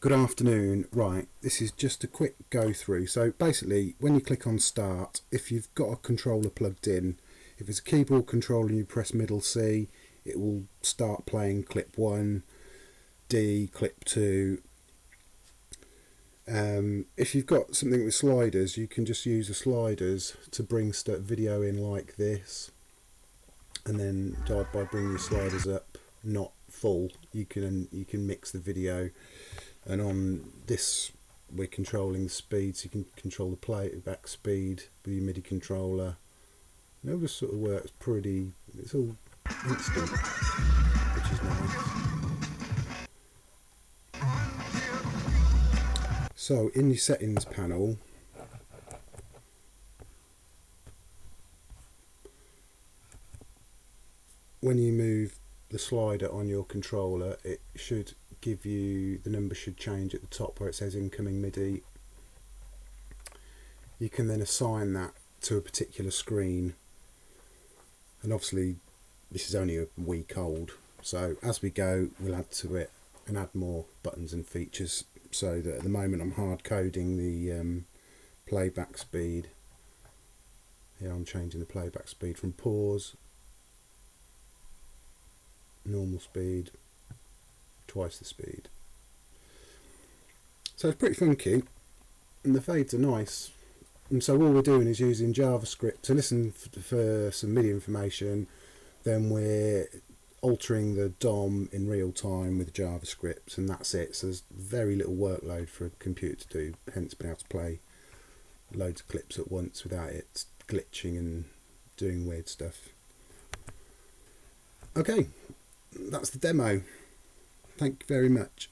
Good afternoon. Right, this is just a quick go through. So basically, when you click on start, if you've got a controller plugged in, if it's a keyboard controller and you press middle C, it will start playing clip 1, D, clip 2. If you've got something with sliders, you can just use the sliders to bring video in like this, and then by bringing your sliders up, not full, you can mix the video. And on this, we're controlling the speed, so you can control the playback speed with your MIDI controller. And it all just sort of works pretty, it's all instant, which is nice. So in your settings panel, when you move the slider on your controller, it should give you, the number should change at the top where it says incoming MIDI. You can then assign that to a particular screen, and obviously this is only a week old, so as we go we'll add to it and add more buttons and features. So that at the moment I'm hard coding the playback speed. Here I'm changing the playback speed from pause, normal speed, twice the speed. So it's pretty funky, and the fades are nice. And so all we're doing is using JavaScript to listen for some MIDI information, then we're altering the DOM in real time with JavaScript, and that's it. So there's very little workload for a computer to do, hence being able to play loads of clips at once without it glitching and doing weird stuff. Okay, that's the demo. Thank you very much.